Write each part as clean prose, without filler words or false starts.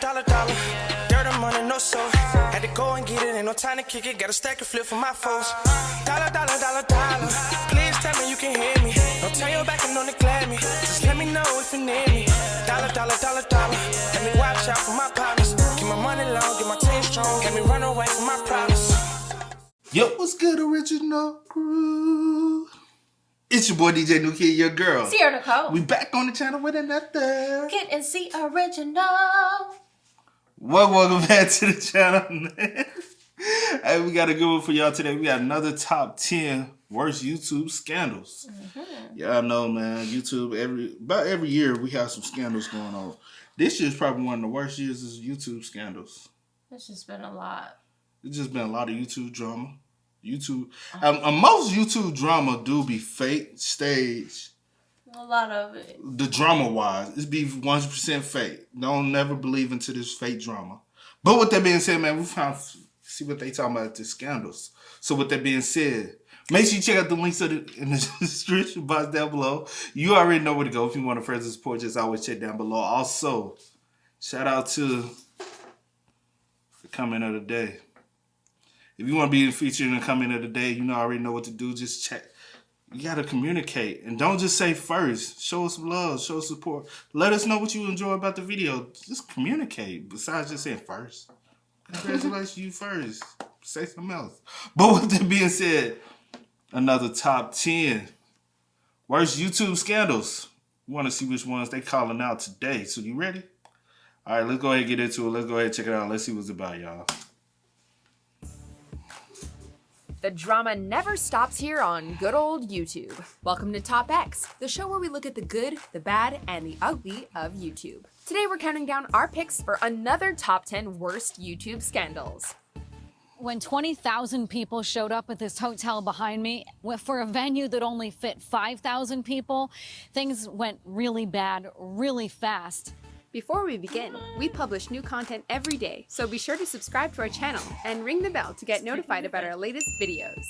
dollar. Dirt and money, no soul. Had to go and get it, ain't no time to kick it. Got a stack of flip for my foes. Dollar. Please tell me you can hear me. Don't turn your back and don't neglect me. Just let me know if you need me. Dollar. Let me watch out for my partners. Keep my money long, get my team strong. Let me run away from my problems. Yo, what's good, original crew? It's your boy DJ New Kid, your girl. Sierra Nicole. We back on the channel with another Kid and C original. Welcome back to the channel, man. Hey, we got a good one for y'all today. We got another top 10 worst YouTube scandals. Y'all know, man, YouTube, about every year we have some scandals going on. This year's probably one of the worst years is YouTube scandals. It's just been a lot. It's just been a lot of YouTube drama. Most YouTube drama do be fake, staged. A lot of it. The drama-wise, it's be 100% fake. Don't never believe into this fake drama. But with that being said, man, we see what they talking about the scandals. So with that being said, make sure you check out the links in the description box down below. You already know where to go if you want to friends and support. Just always check down below. Also, shout out to the comment of the day. If you want to be featured in the comment of the day, you already know what to do. Just check. You got to communicate. And don't just say first. Show us some love. Show us support. Let us know what you enjoy about the video. Just communicate. Besides just saying first. Congratulations, you first. Say something else. But with that being said, another top 10 worst YouTube scandals. We want to see which ones they calling out today. So you ready? All right, let's go ahead and get into it. Let's go ahead and check it out. Let's see what's about, y'all. The drama never stops here on good old YouTube. Welcome to Top X, the show where we look at the good, the bad, and the ugly of YouTube. Today we're counting down our picks for another top 10 worst YouTube scandals. When 20,000 people showed up at this hotel behind me for a venue that only fit 5,000 people, things went really bad, really fast. Before we begin, we publish new content every day, so be sure to subscribe to our channel and ring the bell to get notified about our latest videos.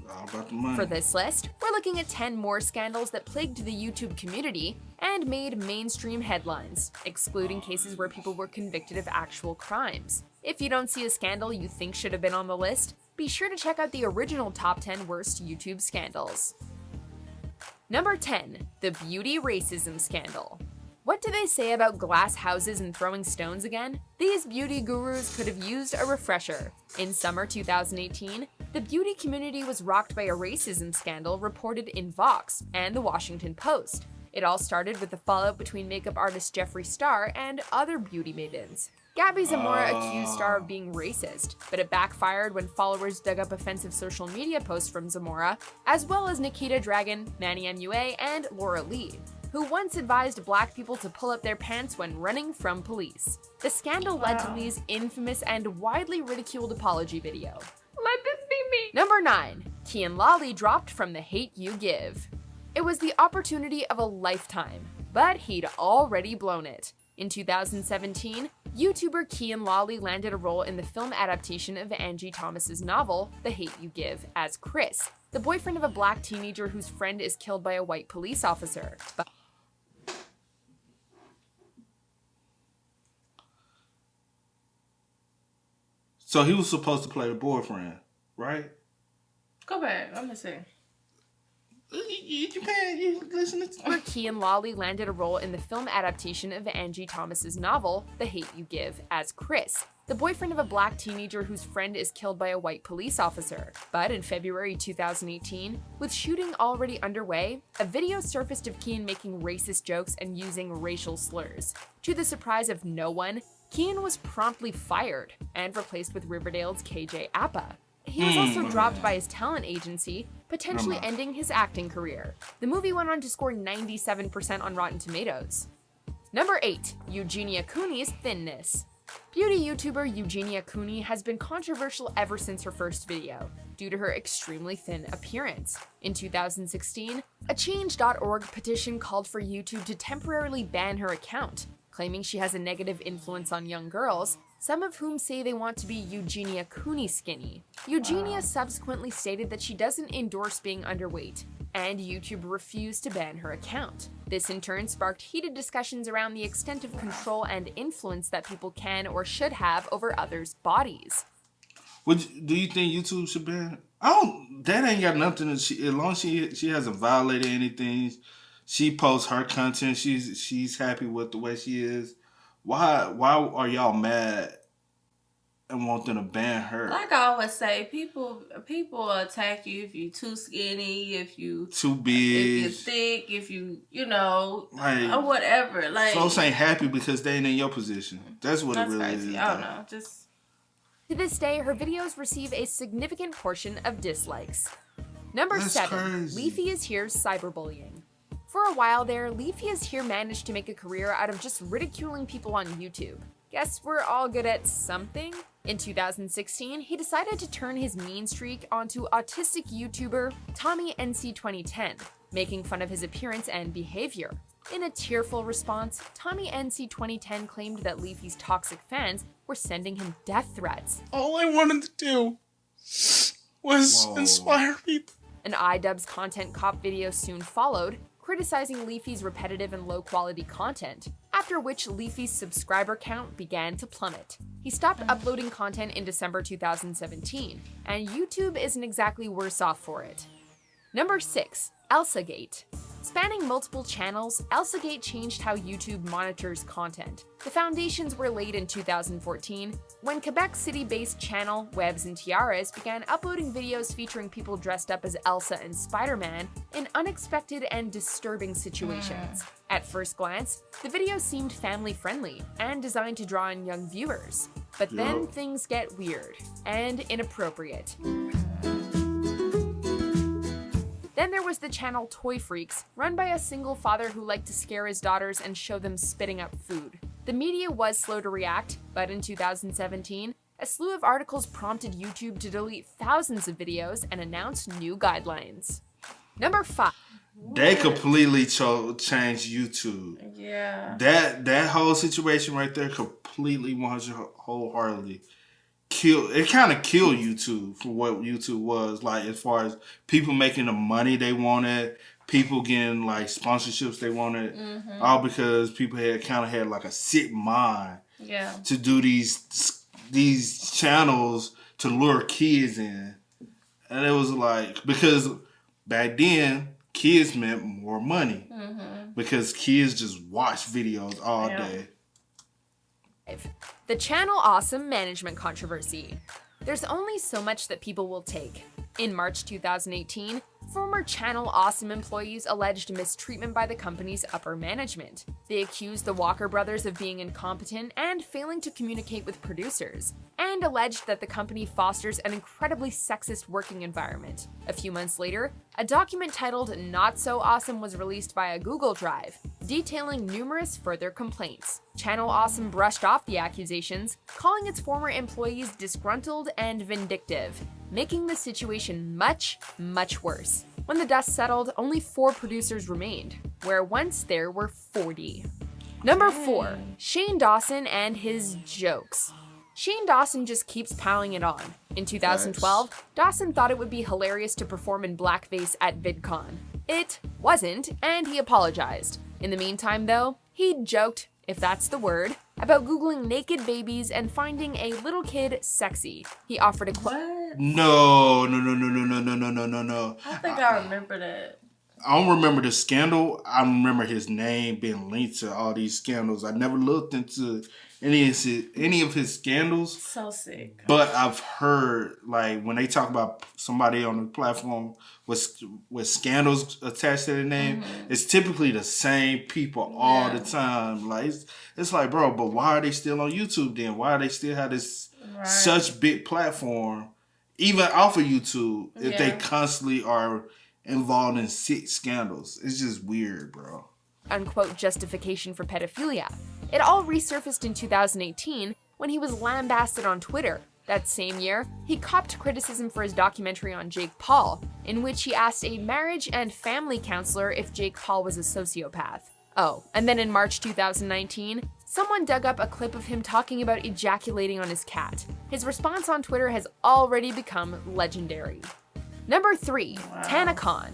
All about the money. For this list, we're looking at 10 more scandals that plagued the YouTube community and made mainstream headlines, excluding cases where people were convicted of actual crimes. If you don't see a scandal you think should have been on the list, be sure to check out the original top 10 worst YouTube scandals. Number 10, the beauty racism scandal. What do they say about glass houses and throwing stones again? These beauty gurus could have used a refresher. In summer 2018, the beauty community was rocked by a racism scandal reported in Vox and the Washington Post. It all started with the fallout between makeup artist Jeffree Star and other beauty maidens. Gabby Zamora accused Star of being racist, but it backfired when followers dug up offensive social media posts from Zamora, as well as Nikita Dragon, Manny MUA, and Laura Lee, who once advised black people to pull up their pants when running from police. The scandal led to Lee's infamous and widely ridiculed apology video. Let this be me. Number 9, Kian Lawley dropped from The Hate U Give. It was the opportunity of a lifetime, but he'd already blown it. In 2017, YouTuber Kian Lawley landed a role in the film adaptation of Angie Thomas's novel, The Hate U Give, as Chris, the boyfriend of a black teenager whose friend is killed by a white police officer. So he was supposed to play the boyfriend, right? Go back. Let me see. You listening to Kian Lawley landed a role in the film adaptation of Angie Thomas's novel, The Hate U Give, as Chris, the boyfriend of a black teenager whose friend is killed by a white police officer. But in February 2018, with shooting already underway, a video surfaced of Kian making racist jokes and using racial slurs. To the surprise of no one, Kian was promptly fired and replaced with Riverdale's KJ Apa. He was also dropped by his talent agency, potentially ending his acting career. The movie went on to score 97% on Rotten Tomatoes. Number 8, Eugenia Cooneys' Thinness. Beauty YouTuber Eugenia Cooney has been controversial ever since her first video, due to her extremely thin appearance. In 2016, a Change.org petition called for YouTube to temporarily ban her account, claiming she has a negative influence on young girls, some of whom say they want to be Eugenia Cooney skinny. Eugenia subsequently stated that she doesn't endorse being underweight, and YouTube refused to ban her account. This in turn sparked heated discussions around the extent of control and influence that people can or should have over others' bodies. Do you think YouTube should ban? That ain't got nothing to. As long as she hasn't violated anything, she posts her content. She's happy with the way she is. Why are y'all mad and want them to ban her? Like I always say, people attack you if you too skinny, if you too big, if you're thick, if you know, or whatever. Like, folks ain't happy because they ain't in your position. That's what it really crazy. is. I don't know. Just. To this day, her videos receive a significant portion of dislikes. Number 7, crazy. Leafy is Here's cyberbullying. For a while there, Leafy is Here managed to make a career out of just ridiculing people on YouTube. Guess we're all good at something? In 2016, he decided to turn his mean streak onto autistic YouTuber TommyNC2010, making fun of his appearance and behavior. In a tearful response, TommyNC2010 claimed that Leafy's toxic fans were sending him death threats. All I wanted to do was inspire people. An iDubbbz content cop video soon followed, criticizing Leafy's repetitive and low-quality content, after which Leafy's subscriber count began to plummet. He stopped uploading content in December 2017, and YouTube isn't exactly worse off for it. Number 6, Elsagate. Spanning multiple channels, Elsagate changed how YouTube monitors content. The foundations were laid in 2014, when Quebec City-based channel Webs and Tiaras began uploading videos featuring people dressed up as Elsa and Spider-Man in unexpected and disturbing situations. At first glance, the videos seemed family-friendly and designed to draw in young viewers. But then things get weird and inappropriate. Then there was the channel Toy Freaks, run by a single father who liked to scare his daughters and show them spitting up food. The media was slow to react, but in 2017, a slew of articles prompted YouTube to delete thousands of videos and announce new guidelines. Number 5. They completely changed YouTube. Yeah. That whole situation right there completely 100 wholeheartedly killed YouTube for what YouTube was, like, as far as people making the money they wanted, people getting like sponsorships they wanted, all because people had like a sick mind to do these channels to lure kids in. And it was like, because back then kids meant more money, because kids just watch videos all day. The Channel Awesome management controversy. There's only so much that people will take. In March 2018, former Channel Awesome employees alleged mistreatment by the company's upper management. They accused the Walker brothers of being incompetent and failing to communicate with producers, and alleged that the company fosters an incredibly sexist working environment. A few months later, a document titled Not So Awesome was released via Google Drive, detailing numerous further complaints. Channel Awesome brushed off the accusations, calling its former employees disgruntled and vindictive, making the situation much, much worse. When the dust settled, only 4 producers remained, where once there were 40. Number 4, Shane Dawson and his jokes. Shane Dawson just keeps piling it on. In 2012, Dawson thought it would be hilarious to perform in blackface at VidCon. It wasn't, and he apologized. In the meantime, though, he joked, if that's the word, about Googling naked babies and finding a little kid sexy. He offered a quote. No. I think I remember that. I don't remember the scandal. I remember his name being linked to all these scandals. I never looked into any of his scandals. So sick. But I've heard, like, when they talk about somebody on the platform with scandals attached to their name, it's typically the same people all the time. Like, it's like, bro, but why are they still on YouTube then? Why do they still have this such big platform, even off of YouTube, if they constantly are involved in sick scandals? It's just weird, bro. Unquote justification for pedophilia. It all resurfaced in 2018 when he was lambasted on Twitter. That same year, he copped criticism for his documentary on Jake Paul, in which he asked a marriage and family counselor if Jake Paul was a sociopath. Oh, and then in March 2019, someone dug up a clip of him talking about ejaculating on his cat. His response on Twitter has already become legendary. Number 3, Tanacon.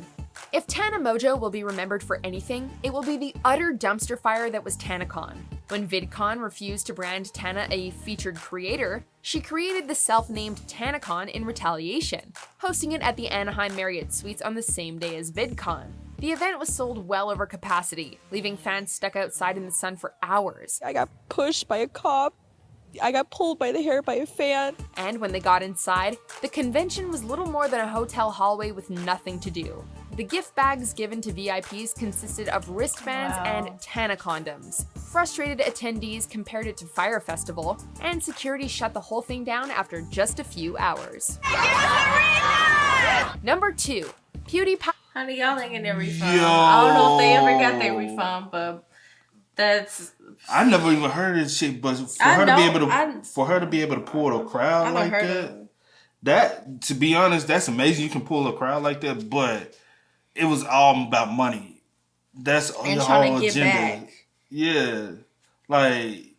If Tana Mojo will be remembered for anything, it will be the utter dumpster fire that was Tanacon. When VidCon refused to brand Tana a featured creator, she created the self-named Tanacon in retaliation, hosting it at the Anaheim Marriott Suites on the same day as VidCon. The event was sold well over capacity, leaving fans stuck outside in the sun for hours. I got pushed by a cop. I got pulled by the hair by a fan. And when they got inside, the convention was little more than a hotel hallway with nothing to do. The gift bags given to VIPs consisted of wristbands and Tana condoms. Frustrated attendees compared it to Fire Festival, and security shut the whole thing down after just a few hours. Number 2. Pewdiepie. Honey, y'all ain't getting their refund. Yo. I don't know if they ever got their refund, but that's... I never even heard of this shit, but for her to be able to pull a crowd like that, to be honest, that's amazing. You can pull a crowd like that, but it was all about money. That's your whole agenda. Back. Yeah, like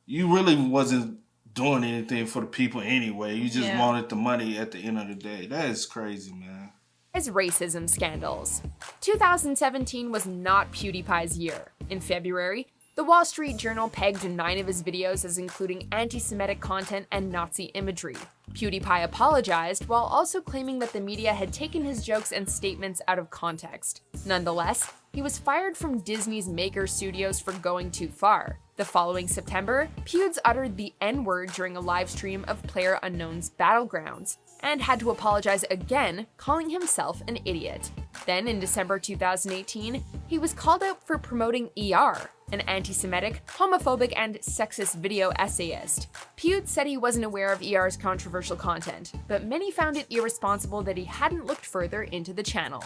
you really wasn't doing anything for the people anyway. You just wanted the money at the end of the day. That is crazy, man. As racism scandals. 2017 was not PewDiePie's year. In February, the Wall Street Journal pegged 9 of his videos as including anti-Semitic content and Nazi imagery. PewDiePie apologized while also claiming that the media had taken his jokes and statements out of context. Nonetheless, he was fired from Disney's Maker Studios for going too far. The following September, Pewds uttered the N-word during a live stream of PlayerUnknown's Battlegrounds, and had to apologize again, calling himself an idiot. Then in December 2018, he was called out for promoting ER, an anti-Semitic, homophobic, and sexist video essayist. Pewds said he wasn't aware of ER's controversial content, but many found it irresponsible that he hadn't looked further into the channel.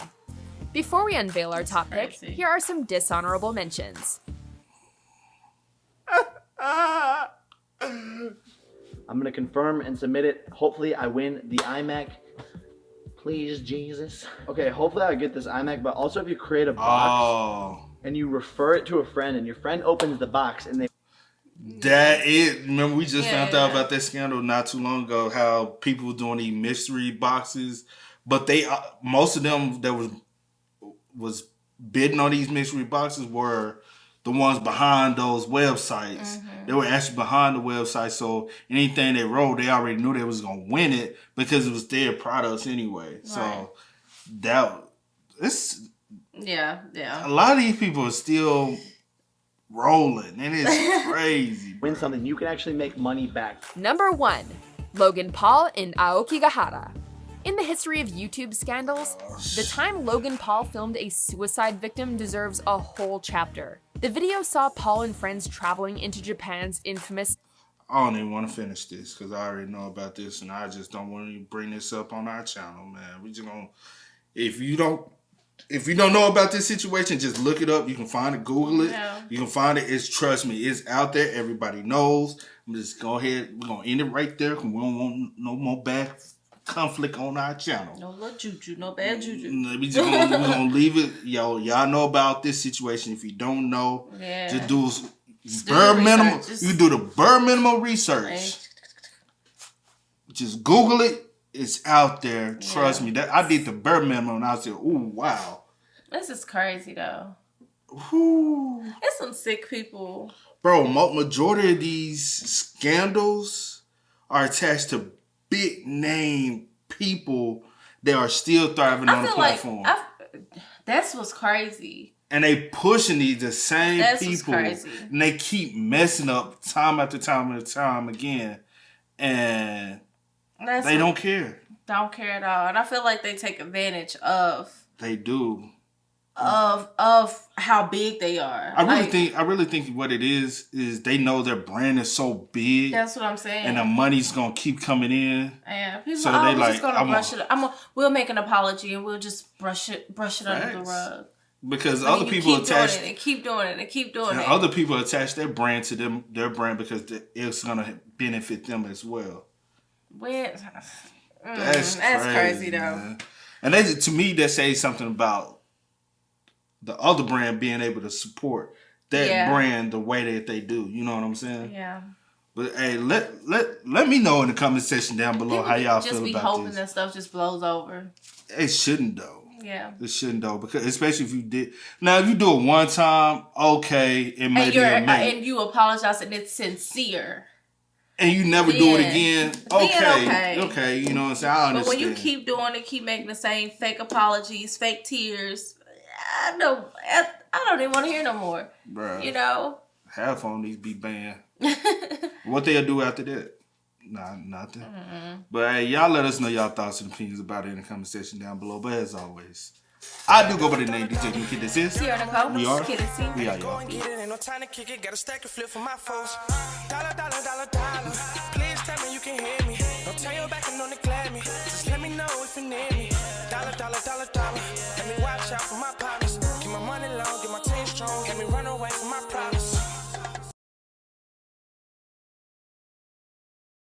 Before we unveil our top pick, here are some dishonorable mentions. I'm gonna confirm and submit it. Hopefully I win the iMac. Please, Jesus. Okay, hopefully I get this iMac, but also if you create a box and you refer it to a friend and your friend opens the box and they... Remember we just found out about that scandal not too long ago, how people were doing these mystery boxes, but they, most of them that was bidding on these mystery boxes were the ones behind those websites. They were actually behind the website, so anything they wrote, they already knew they was gonna win it because it was their products anyway. Right. So a lot of these people are still rolling, and it's crazy. Win something, you can actually make money back. Number 1. Logan Paul in Aokigahara. In the history of YouTube scandals, the time Logan Paul filmed a suicide victim deserves a whole chapter. The video saw Paul and friends traveling into Japan's infamous... I don't even want to finish this because I already know about this, and I just don't want to bring this up on our channel, man. We just gonna... If you don't know about this situation, just look it up. You can find it, Google it. Yeah. You can find it. Trust me, it's out there. Everybody knows. I'm just go ahead. We're gonna end it right there because we don't want no more bad conflict on our channel. No little juju, no bad juju. We're gonna leave it. Y'all know about this situation. If you don't know, just do bare minimum. You do the bare minimum research. Just Google it. It's out there. Trust me. That I did the bare minimum and I said, "Ooh, wow." This is crazy though. Ooh. It's some sick people. Bro, majority of these scandals are attached to big name people that are still thriving on the platform. That's what's crazy. And they pushing the same people. And they keep messing up time after time after time again. And they don't care. Don't care at all. And I feel like they take advantage of... They do. Of how big they are. I really think what it is they know their brand is so big. That's what I'm saying. And the money's gonna keep coming in. Yeah, people so are just gonna brush it. We'll make an apology and we'll just brush it under the rug. Because other people attach and keep doing it. Other people attach their brand to their brand because it's gonna benefit them as well. That's crazy though. Man. And to me, that says something about the other brand being able to support that brand the way that they do. You know what I'm saying? Yeah. But hey, let me know in the comment section down below how y'all feel about this. Just be hoping that stuff just blows over. It shouldn't though. Yeah. It shouldn't though, because especially if you did. Now, if you do it one time, okay, it may be a minute. And you apologize and it's sincere. And you never do it again. Okay. Okay, you know what I'm saying? I understand. But when you keep doing it, keep making the same fake apologies, fake tears, I don't even want to hear no more. Bruh. You know? Half on these be banned. What they'll do after that? Nah, nothing. Mm-hmm. But hey, y'all let us know y'all thoughts and opinions about it in the comment section down below. But as always, I do go by the name DJ Kid. This is Tanacon. We are. We are, y'all. Ain't no time to kick it. Got a stack of flip for my foes. Dollar. Please tell me you can hear me. Don't turn your back and don't neglect me. Just let me know if you need me. Dollar.